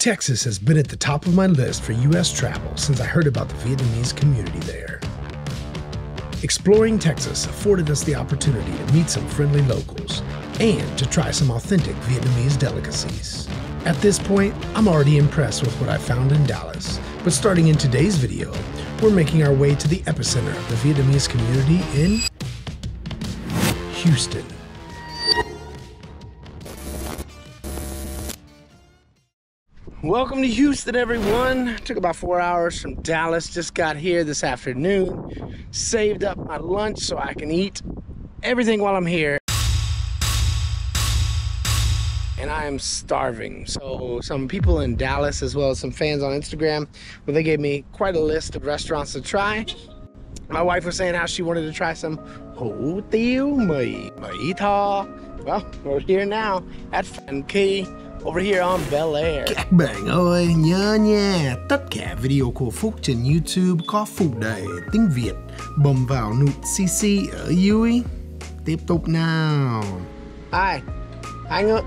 Texas has been at the top of my list for U.S. travel since I heard about the Vietnamese community there. Exploring Texas afforded us the opportunity to meet some friendly locals and to try some authentic Vietnamese delicacies. At this point, I'm already impressed with what I found in Dallas, but starting in today's video, we're making our way to the epicenter of the Vietnamese community in Houston. Welcome to Houston, everyone. Took about 4 hours from Dallas. Just got here this afternoon. Saved up my lunch so I can eat everything while I'm here. And I am starving. So some people in Dallas, as well as some fans on Instagram, well, they gave me quite a list of restaurants to try. My wife was saying how she wanted to try some hủ tiếu mì tho. Well, we're here now at Phan Kỳ, over here on Bel Air. Các bạn ơi, nhớ nha, tất cả video của Phúc trên YouTube có phụ đề tiếng Việt. Bấm vào nút CC ở dưới. Tiếp tục nào. Hai người.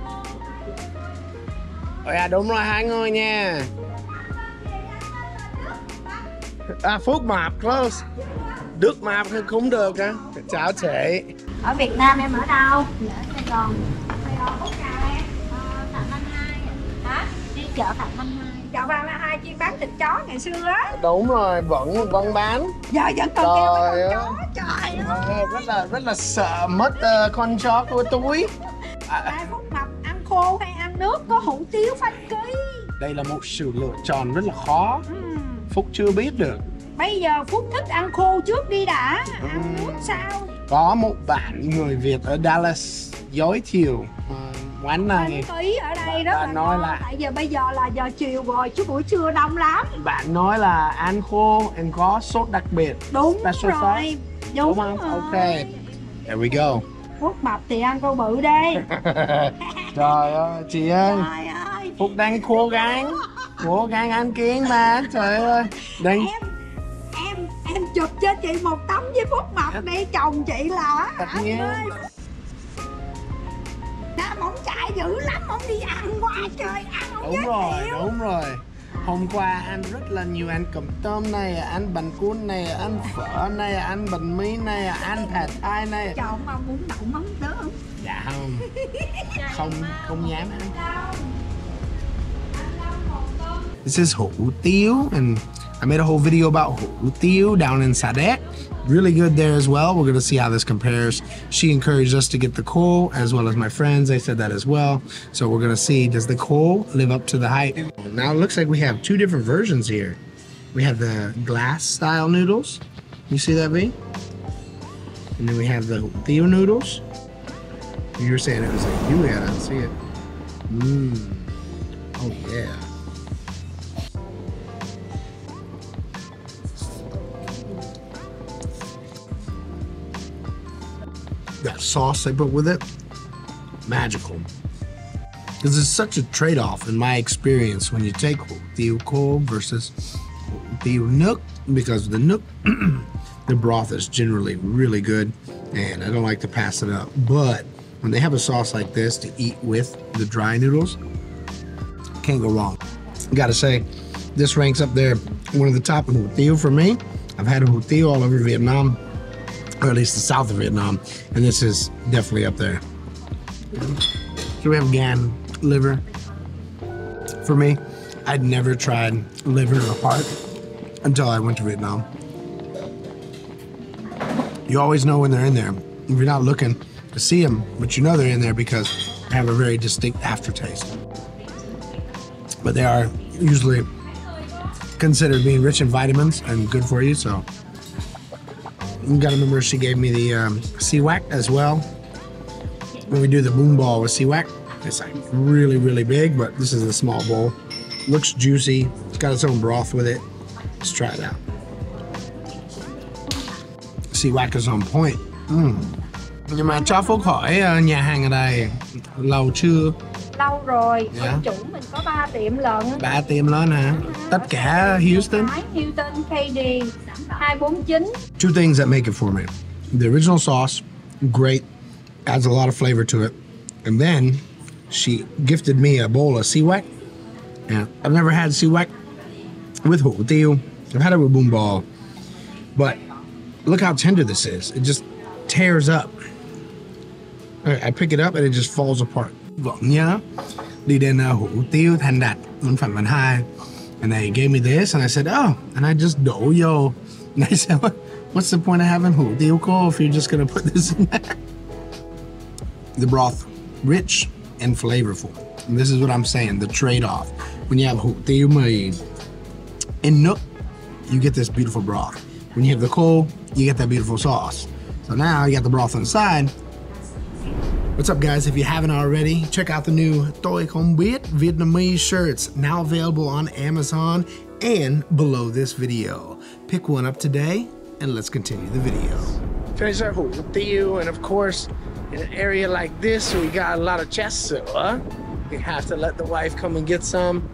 À, đúng rồi, hai người nha. Phúc Map close. Đức Map cũng được á. Chào chị. Ở Việt Nam em ở đâu? Ở Sài Gòn. Sài Gòn Phúc chào em. Phạm Văn Hai. Hả? Đi chợ Phạm Văn Hai. Chợ Phạm Văn Hai chuyên bán thịt chó ngày xưa á. Đúng rồi, vẫn bán. Giờ vẫn còn kêu con chó. Trời ơi. Rất là sợ mất con chó của túi. Phúc Mập ăn khô hay ăn nước, có hủ tiếu Phan Kỳ. Đây là một sự lựa chọn rất là khó. Phúc chưa biết được. Bây giờ Phúc thích ăn khô trước đi đã. Ăn nước sao? Có một bạn người Việt ở Dallas giới thiệu quán này. Phan Kỳ ở đây đó. Bạn nói là tại giờ bây giờ là giờ chiều rồi chứ buổi trưa đông lắm. Bạn nói là ăn khô and có sốt đặc biệt. Đúng rồi. Đúng không? rồi. Ok. There we go. Phúc Mập thì ăn câu bự đây. Trời ơi, chị ơi. Trời ơi. Phúc đang cố gắng ăn kiêng mà. Trời ơi. Đang... Em chụp cho chị một tấm với Phúc Mập đi, chồng chị là anh ơi. Đã mỏng chạy dữ lắm, ông đi ăn qua trời, ăn không Đúng rồi. Hôm qua ăn rất là nhiều, ăn cơm tôm này, ăn bánh cuốn này, ăn phở này, ăn bánh mì này, ăn pad thai này. Chọn mà muốn đậu mắm tớ không? Dạ không dám ăn. This is hủ tiếu, and I made a whole video about hủ tiếu down in Sa Đéc. Really good there as well. We're gonna see how this compares. She encouraged us to get the coal, as well as my friends. They said that as well. So we're gonna see, does the coal live up to the hype? Now it looks like we have two different versions here. We have the glass style noodles. You see that, V? And then we have the hủ tiếu noodles. You were saying it was like you had, I don't see it. Oh yeah. That sauce they put with it, magical. Because it's such a trade-off in my experience when you take hủ tiếu khô versus hủ tiếu nước, because the nước, the broth is generally really good, and I don't like to pass it up. But when they have a sauce like this to eat with the dry noodles, can't go wrong. Gotta say, this ranks up there, one of the top hủ tiếu for me. I've had hủ tiếu all over Vietnam, or at least the south of Vietnam, and this is definitely up there. So we have gan liver. For me, I'd never tried liver or heart until I went to Vietnam. You always know when they're in there. If you're not looking to see them, but you know they're in there because they have a very distinct aftertaste. But they are usually considered being rich in vitamins and good for you, so. You gotta remember she gave me the siwak as well. When we do the boom ball with siwak, it's like really, really big, but this is a small bowl. Looks juicy. It's got its own broth with it. Let's try it out. Siwak is on point. Nhưng mà cho Phúc hỏi nhà hàng ở đây lâu chưa? Lâu rồi. Ông chủ mình có 3 tiệm lận. 3 tiệm lớn hả? Tất cả Houston? Houston, KD, 249. Two things that make it for me. The original sauce, great, adds a lot of flavor to it. And then she gifted me a bowl of siwak. Yeah, I've never had siwak with hủ tiếu. I've had it with bún bò, but look how tender this is. It just tears up. I pick it up and it just falls apart. Vẫn nhớ đi đến hủ tiếu Thành Đạt Món Phạm Văn Hai, and they gave me this, and I said, oh, and I just đổ vô. And I said, what's the point of having hủ tiếu khô if you're just gonna put this in there? The broth, rich and flavorful. And this is what I'm saying, the trade-off. When you have hủ tiếu mì in nook, you get this beautiful broth. When you have the khô, you get that beautiful sauce. So now you got the broth on the side. What's up, guys? If you haven't already, check out the new Tôi Không Biết Vietnamese shirts, now available on Amazon and below this video. Pick one up today, and let's continue the video. Finish our hủ tiếu, and of course, in an area like this, we got a lot of chả sữa. You have to let the wife come and get some.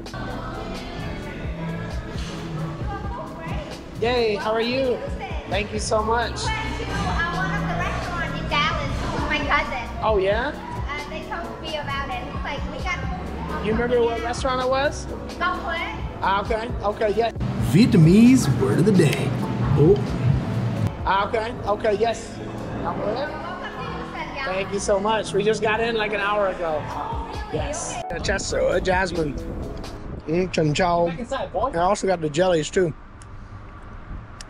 Yay, how are you? Thank you so much. One of the restaurants in Dallas, my cousin. Oh, yeah? They told me about it. It's like we got. You remember what restaurant it was? Gong Huế. Okay, okay, yeah. Vietnamese word of the day. Oh. Okay, yes. Thank you so much. We just got in like an hour ago. Yes. Chả sữa, jasmine. Trân châu. I also got the jellies too.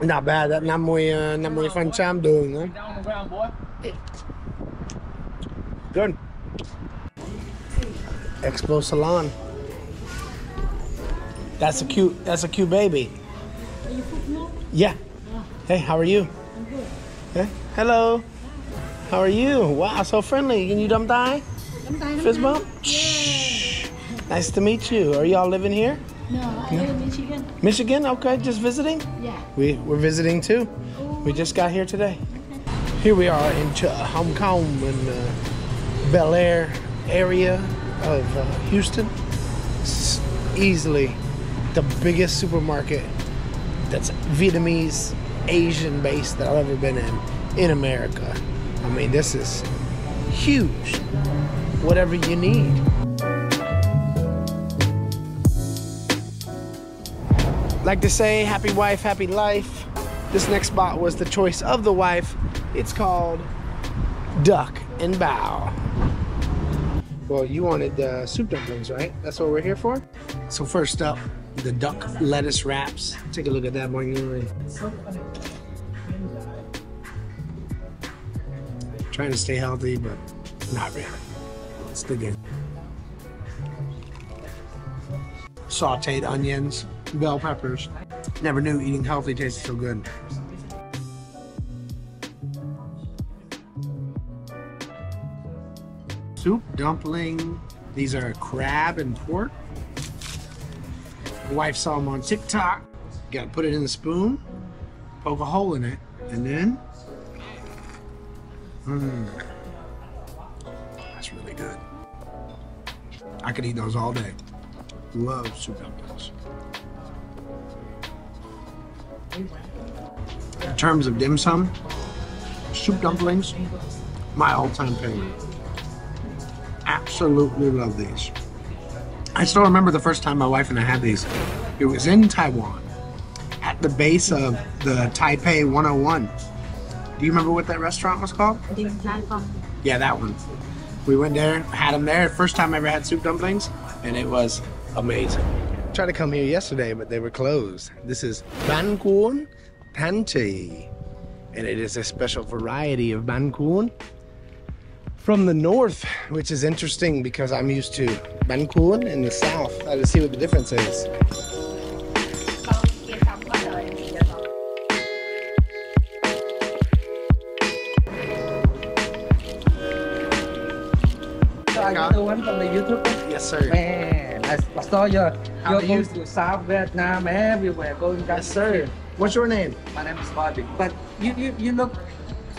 Not bad. That 50% đường nữa. Good. Expo Salon. That's a cute baby. Yeah. Hey, how are you? I'm good. Hey, hello. How are you? Wow, so friendly. Can you dump thigh? Fist bump? Yeah. Nice to meet you. Are y'all living here? No, I live in Michigan. Michigan? Okay, just visiting? Yeah. We're visiting too. We just got here today. Here we are in Hong Kong in Bel Air area of Houston. It's easily the biggest supermarket that's Vietnamese, Asian based that I've ever been in America. I mean, this is huge. Whatever you need. Like to say, happy wife, happy life. This next spot was the choice of the wife. It's called Duck and Bao. Well, you wanted soup dumplings, right? That's what we're here for? So first up, the duck lettuce wraps. Take a look at that, boy. Trying to stay healthy, but not really. It's the good. Sauteed onions, bell peppers. Never knew eating healthy tasted so good. Soup dumpling. These are crab and pork. My wife saw them on TikTok. You gotta put it in the spoon, poke a hole in it, and then that's really good. I could eat those all day. Love soup dumplings. In terms of dim sum, soup dumplings, my all-time favorite. Absolutely love these. I still remember the first time my wife and I had these. It was in Taiwan, at the base of the Taipei 101. Do you remember what that restaurant was called? Yeah, that one. We went there, had them there. First time I ever had soup dumplings, and it was amazing. I tried to come here yesterday, but they were closed. This is Bánh Cuốn Thanh Trì, and it is a special variety of bánh cuốn from the north, which is interesting because I'm used to bánh cuốn in the south. I had to see what the difference is. The one from the YouTube? Yes, sir. Man, I saw you're going to South Vietnam everywhere, going down. Yes, sir. What's your name? My name is Bobby. But you look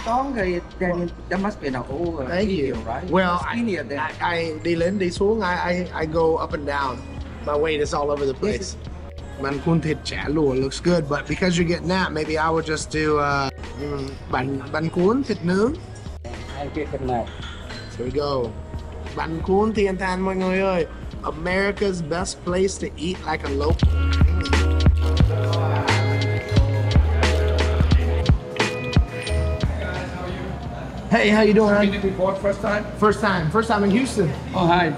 stronger than there must be an old Thank video, you. right? Well, skinnier than I đi lên đi xuống. I go up and down. My weight is all over the place. Bánh cuốn thịt chả lụa looks good, but because you're getting that, maybe I would just do bánh cuốn thịt nướng. I get it now. Here we go. Bánh cuốn Thiên Than mọi người ơi. America's best place to eat like a local. Hey, how you doing? Been here before, first time? First time in Houston. Oh, hi.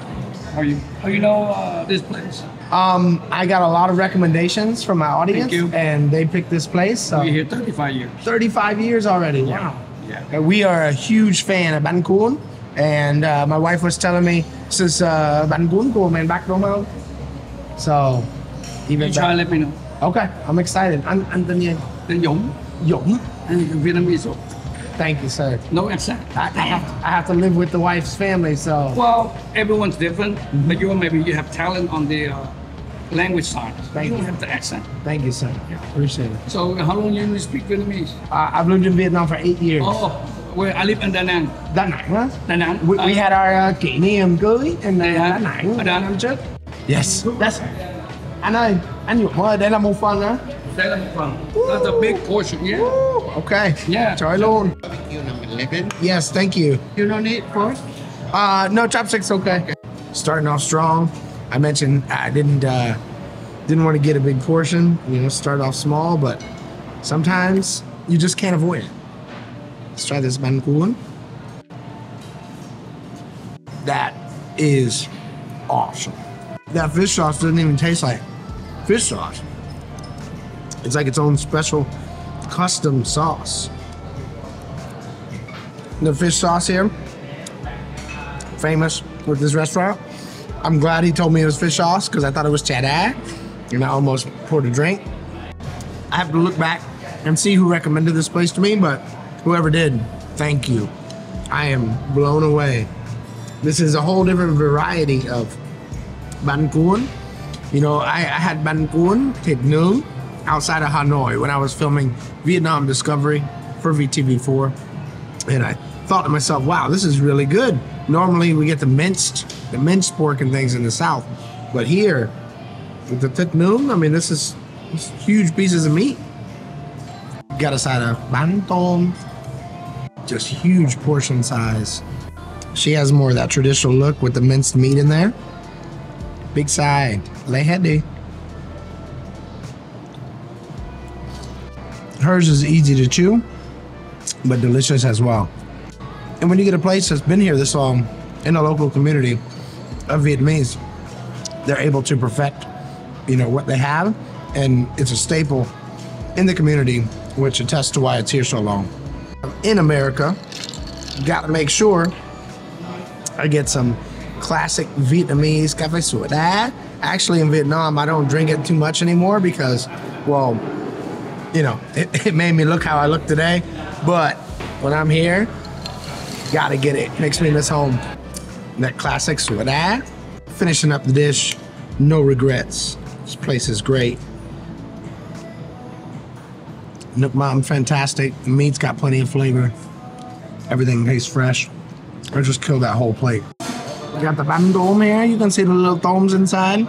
How are you? How you know this place? I got a lot of recommendations from my audience, Thank you. and they picked this place. So We're here 35 years. 35 years already. Wow. Yeah. We are a huge fan of bánh cuốn, and my wife was telling me this is bánh cuốn của miền Bắc đúng không? So even You try, let me know. Okay, I'm excited. Anh tên gì? Then Dũng. Dũng. Vietnamese. Thank you, sir. No accent. I have to live with the wife's family, so Well, everyone's different, but maybe you have talent on the language side. Thank You don't you. have the accent. thank you, sir. Appreciate it. So how long you speak Vietnamese? I've lived in Vietnam for 8 years. Oh, where I live in Da Nang. Đà Nẵng á? Da Nang. We had our kỷ niệm cưới in Đà Nẵng Ở Đà Nẵng. năm trước. Yes, that's. Anh ơi, anh Dũng ơi, đây là một phần á. Đây là một phần. That's a big portion, yeah. Okay. Yeah. Trời luôn. Yes, thank you. You don't need first? No chopsticks, okay. Starting off strong. I mentioned I didn't want to get a big portion. You know, start off small, but sometimes you just can't avoid it. Let's try this bánh cuốn. That is awesome. That fish sauce doesn't even taste like fish sauce. It's like its own special custom sauce. The fish sauce here, famous with this restaurant. I'm glad he told me it was fish sauce because I thought it was cheddar, and I almost poured a drink. I have to look back and see who recommended this place to me, but whoever did, thank you. I am blown away. This is a whole different variety of bánh cuốn. You know, I had bánh cuốn thịt nướng outside of Hanoi when I was filming Vietnam Discovery for VTV4. And I thought to myself, wow, this is really good. Normally we get the minced pork and things in the South. But here, with the thịt nướng, I mean, this is huge pieces of meat. Got a side of bánh tôm, just huge portion size. She has more of that traditional look with the minced meat in there. Big side, lay heady. Hers is easy to chew, but delicious as well. And when you get a place that's been here this long in a local community of Vietnamese, they're able to perfect, you know, what they have, and it's a staple in the community, which attests to why it's here so long. In America, gotta make sure I get some classic Vietnamese cà phê sữa đá. Actually, in Vietnam, I don't drink it too much anymore because, well, you know, it made me look how I look today. But when I'm here, gotta get it. Makes me miss home. That classic sữa đá. Finishing up the dish, no regrets. This place is great. Nước mắm, fantastic. The meat's got plenty of flavor. Everything tastes fresh. I just killed that whole plate. We got the bánh tôm here. You can see the little toms inside.